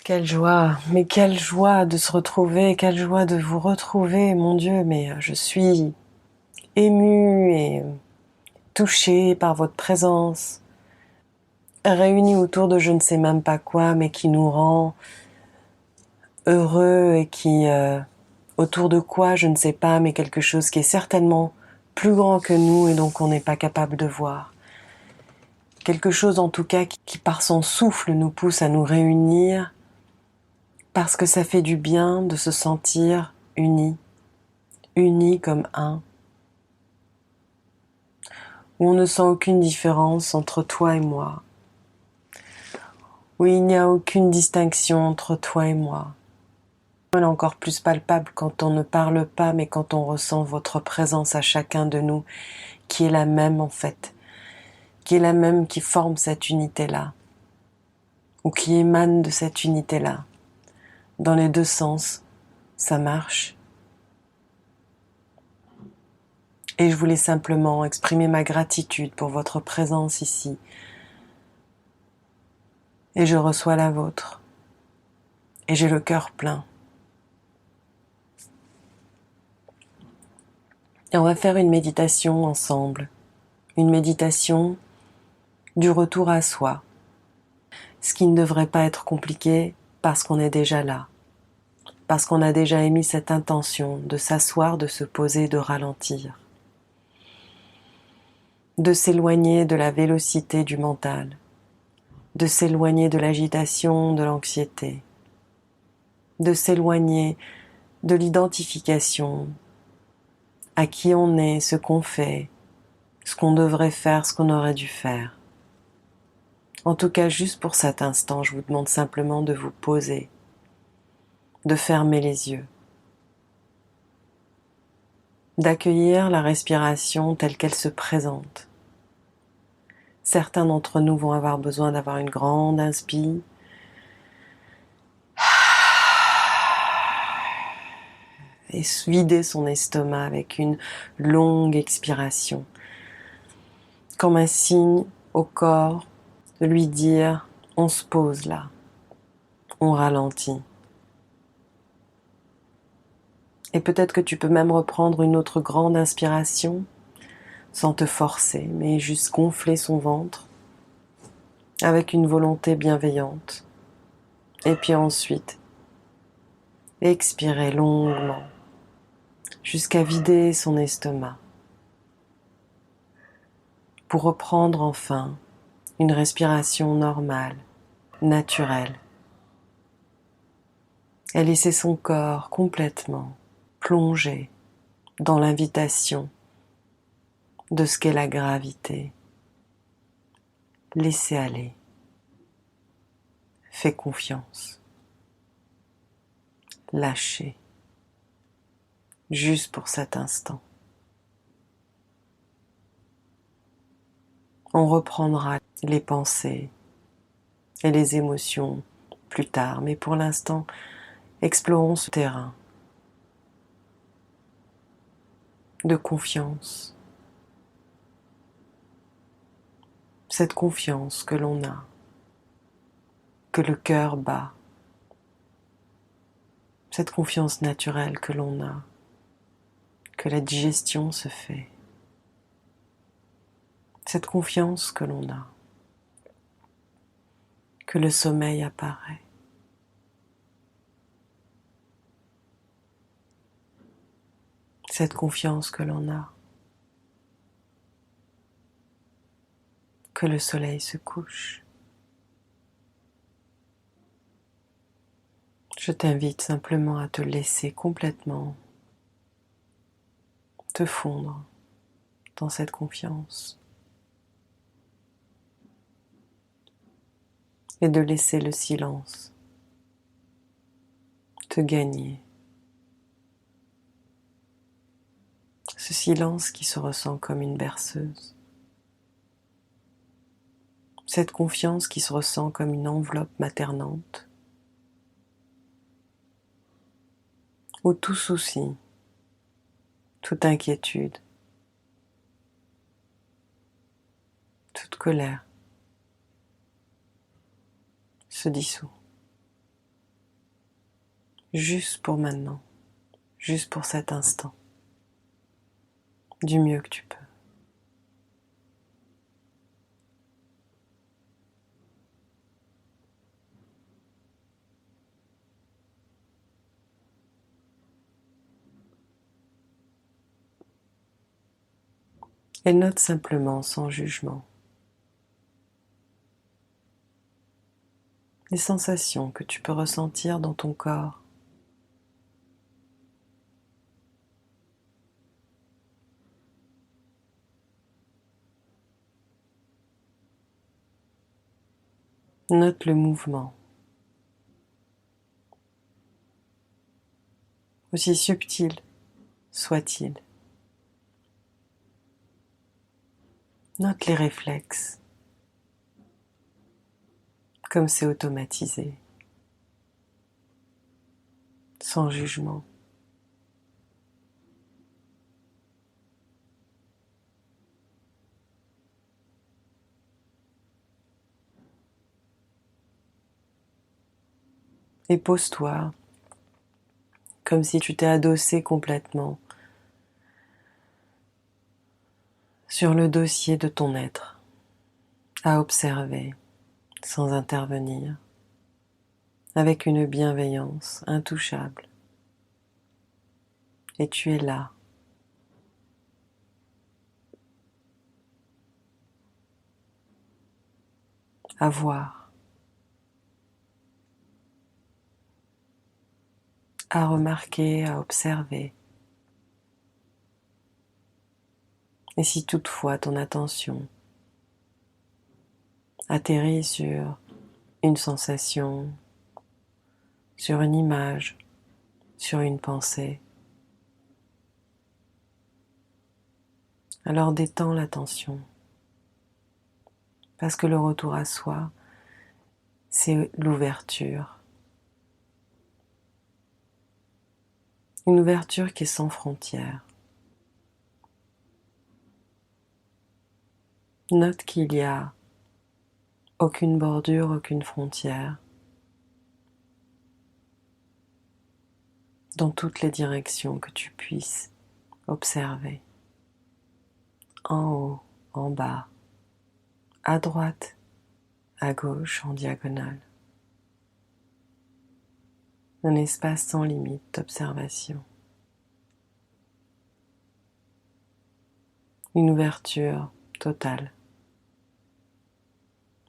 Quelle joie, mais quelle joie de se retrouver, quelle joie de vous retrouver, mon Dieu, mais je suis émue et touchée par votre présence, réunis autour de je ne sais même pas quoi, mais qui nous rend heureux et qui, autour de quoi, je ne sais pas, mais quelque chose qui est certainement plus grand que nous et donc on n'est pas capable de voir. Quelque chose en tout cas qui par son souffle nous pousse à nous réunir parce que ça fait du bien de se sentir unis. Unis comme un, où on ne sent aucune différence entre toi et moi, où il n'y a aucune distinction entre toi et moi. Elle est encore plus palpable quand on ne parle pas, mais quand on ressent votre présence à chacun de nous, qui est la même en fait, qui est la même, qui forme cette unité-là, ou qui émane de cette unité-là. Dans les deux sens, ça marche. Et je voulais simplement exprimer ma gratitude pour votre présence ici. Et je reçois la vôtre. Et j'ai le cœur plein. Et on va faire une méditation ensemble. Une méditation du retour à soi. Ce qui ne devrait pas être compliqué parce qu'on est déjà là. Parce qu'on a déjà émis cette intention de s'asseoir, de se poser, de ralentir. De s'éloigner de la vélocité du mental. De s'éloigner de l'agitation, de l'anxiété. De s'éloigner de l'identification à qui on est, ce qu'on fait, ce qu'on devrait faire, ce qu'on aurait dû faire. En tout cas, juste pour cet instant, je vous demande simplement de vous poser, de fermer les yeux, d'accueillir la respiration telle qu'elle se présente. Certains d'entre nous vont avoir besoin d'avoir une grande inspire et vider son estomac avec une longue expiration, comme un signe au corps de lui dire on se pose là, on ralentit. Et peut-être que tu peux même reprendre une autre grande inspiration sans te forcer, mais juste gonfler son ventre avec une volonté bienveillante. Et puis ensuite, expirer longuement jusqu'à vider son estomac pour reprendre enfin une respiration normale, naturelle, et laisser son corps complètement plongé dans l'invitation de ce qu'est la gravité. Laissez aller. Fais confiance. Lâchez. Juste pour cet instant. On reprendra les pensées et les émotions plus tard, mais pour l'instant, explorons ce terrain de confiance. Cette confiance que l'on a, que le cœur bat, cette confiance naturelle que l'on a, que la digestion se fait, cette confiance que l'on a, que le sommeil apparaît. Cette confiance que l'on a, que le soleil se couche. Je t'invite simplement à te laisser complètement te fondre dans cette confiance et de laisser le silence te gagner. Ce silence qui se ressent comme une berceuse. Cette confiance qui se ressent comme une enveloppe maternante où tout souci, toute inquiétude, toute colère se dissout. juste pour maintenant, juste pour cet instant, du mieux que tu peux. Et note simplement, sans jugement, les sensations que tu peux ressentir dans ton corps. Note le mouvement, aussi subtil soit-il. Note les réflexes, comme c'est automatisé, sans jugement. Et pose-toi comme si tu t'es adossé complètement sur le dossier de ton être, à observer sans intervenir, avec une bienveillance intouchable. Et tu es là, à voir, à remarquer, à observer. Et si toutefois ton attention atterrit sur une sensation, sur une image, sur une pensée, alors détends l'attention, parce que le retour à soi, c'est l'ouverture. Une ouverture qui est sans frontières. Note qu'il y a aucune bordure, aucune frontière, dans toutes les directions que tu puisses observer. En haut, en bas, à droite, à gauche, en diagonale. Un espace sans limite d'observation. Une ouverture totale,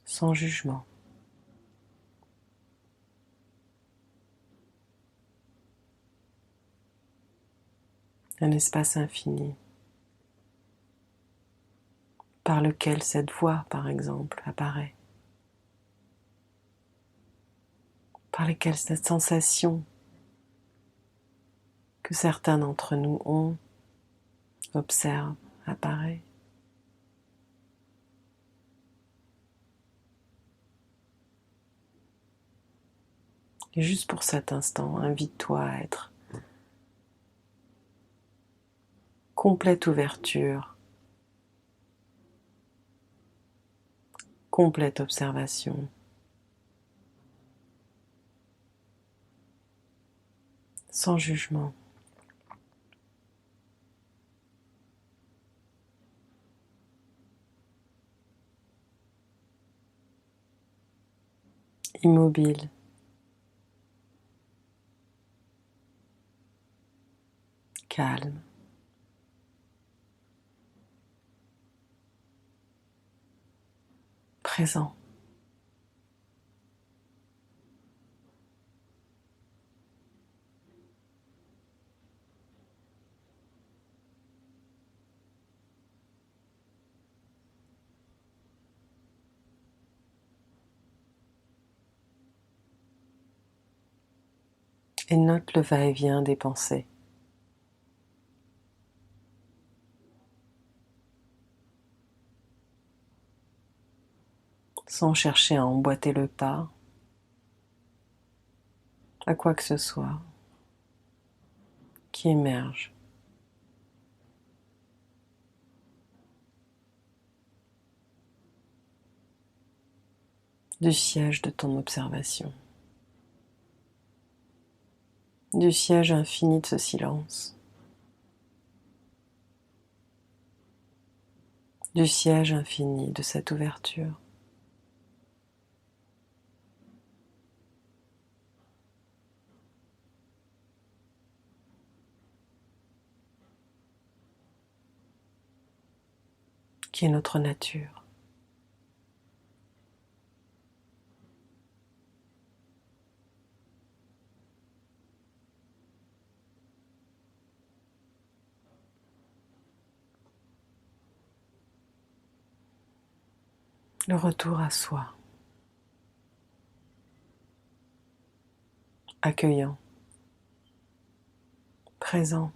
sans jugement. Un espace infini par lequel cette voix, par exemple, apparaît. Par lesquelles cette sensation que certains d'entre nous ont, observent, apparaît. Et juste pour cet instant, invite-toi à être complète ouverture, complète observation, sans jugement. Immobile, calme, présent. Et note le va-et-vient des pensées. Sans chercher à emboîter le pas à quoi que ce soit qui émerge du siège de ton observation. du siège infini de ce silence, du siège infini de cette ouverture. Qui est notre nature. Le retour à soi, accueillant, présent.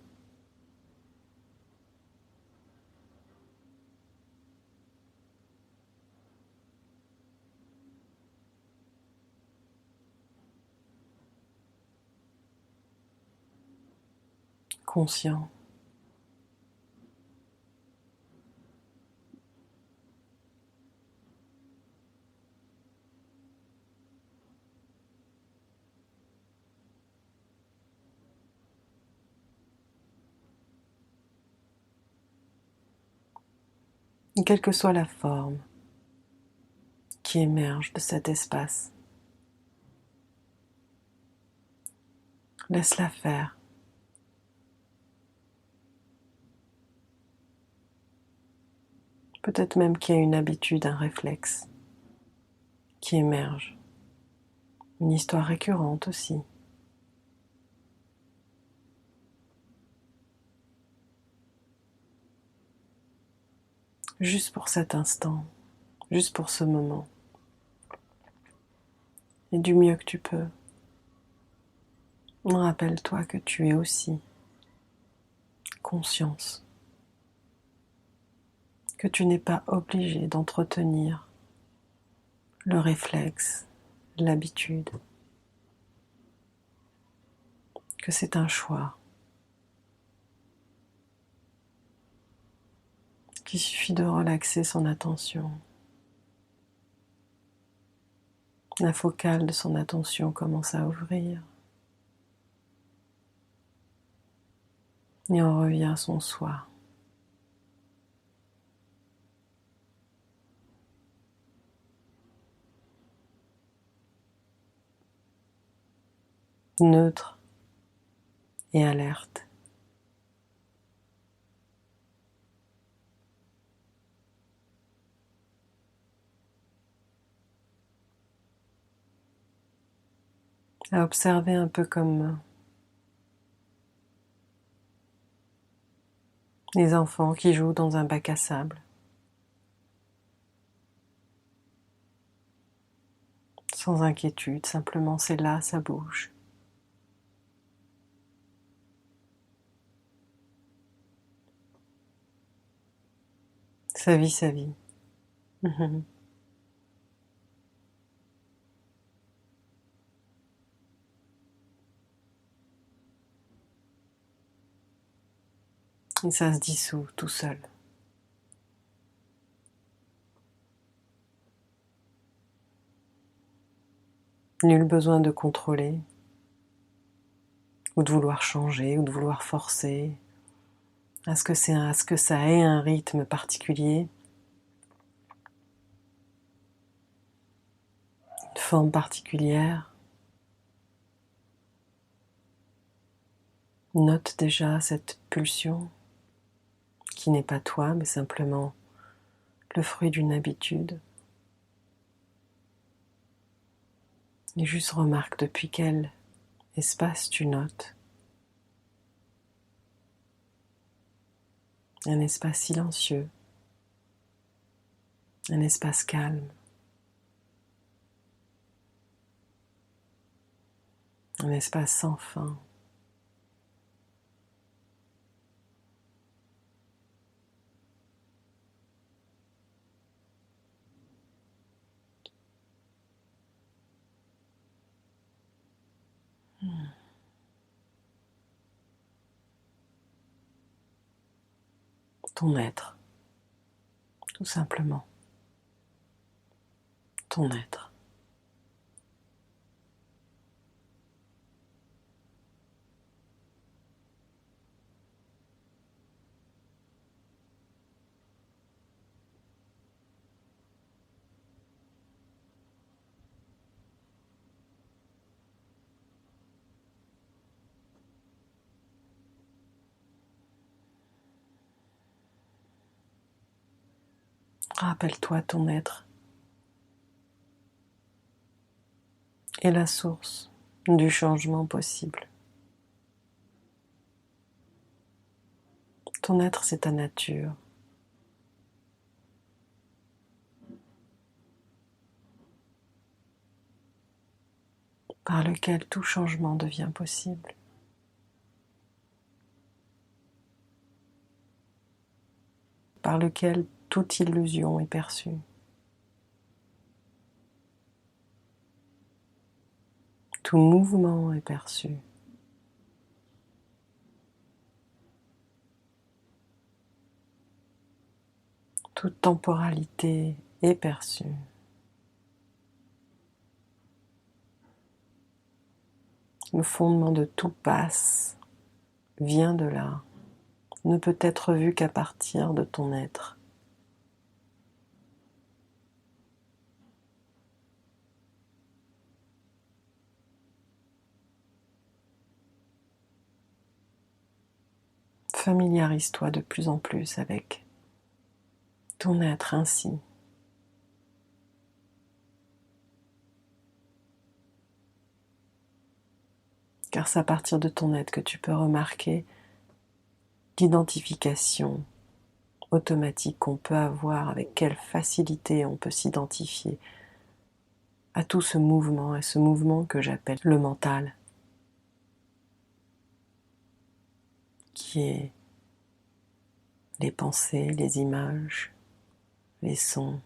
Conscient. Quelle que soit la forme qui émerge de cet espace, laisse-la faire. Peut-être même qu'il y a une habitude, un réflexe qui émerge, une histoire récurrente aussi. Juste pour cet instant, juste pour ce moment, et du mieux que tu peux. Rappelle-toi que tu es aussi conscience, que tu n'es pas obligé d'entretenir le réflexe, l'habitude, que c'est un choix, qu'il suffit de relaxer son attention. La focale de son attention commence à ouvrir et on revient à son soi. Neutre et alerte. À observer un peu comme les enfants qui jouent dans un bac à sable, sans inquiétude, simplement c'est là, ça bouge. Sa vie, sa vie. Et ça se dissout tout seul. Nul besoin de contrôler, ou de vouloir changer, ou de vouloir forcer, à ce que ça ait un rythme particulier, une forme particulière. Note déjà cette pulsion qui n'est pas toi, mais simplement le fruit d'une habitude. Et juste remarque depuis quel espace tu notes. Un espace silencieux, un espace calme, un espace sans fin. Ton être, tout simplement. Ton être. Rappelle-toi ton être est la source du changement possible. Ton être, c'est ta nature. Par lequel tout changement devient possible. Par lequel toute illusion est perçue. Tout mouvement est perçu. Toute temporalité est perçue. Le fondement de tout passe, vient de là, ne peut être vu qu'à partir de ton être. Familiarise-toi de plus en plus avec ton être ainsi. Car c'est à partir de ton être que tu peux remarquer l'identification automatique qu'on peut avoir, avec quelle facilité on peut s'identifier à tout ce mouvement que j'appelle le mental, qui est les pensées, les images, les sons,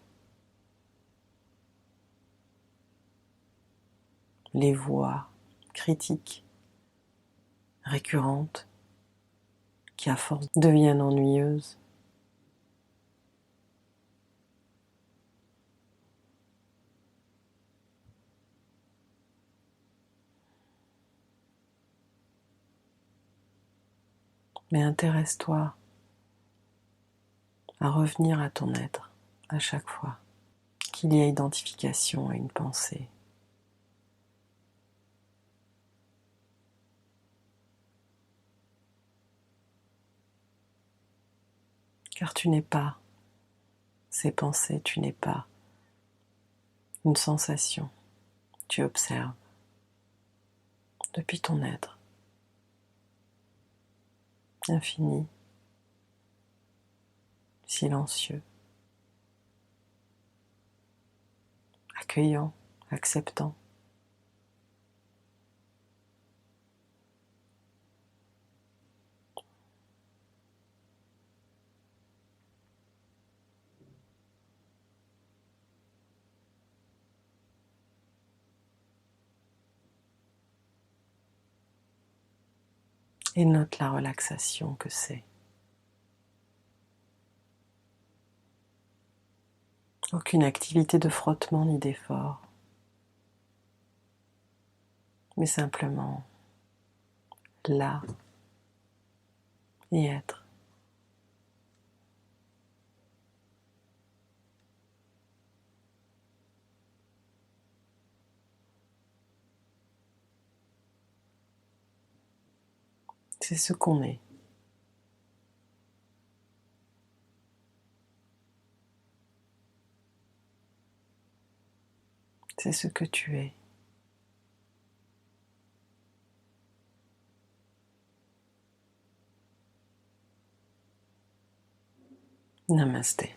les voix critiques, récurrentes, qui à force deviennent ennuyeuses. Mais intéresse-toi à revenir à ton être à chaque fois qu'il y a identification à une pensée. Car tu n'es pas ces pensées, tu n'es pas une sensation, tu observes depuis ton être infini, silencieux, accueillant, acceptant. Et note la relaxation que c'est. Aucune activité de frottement ni d'effort, mais simplement là et être. C'est ce qu'on est. C'est ce que tu es. Namasté.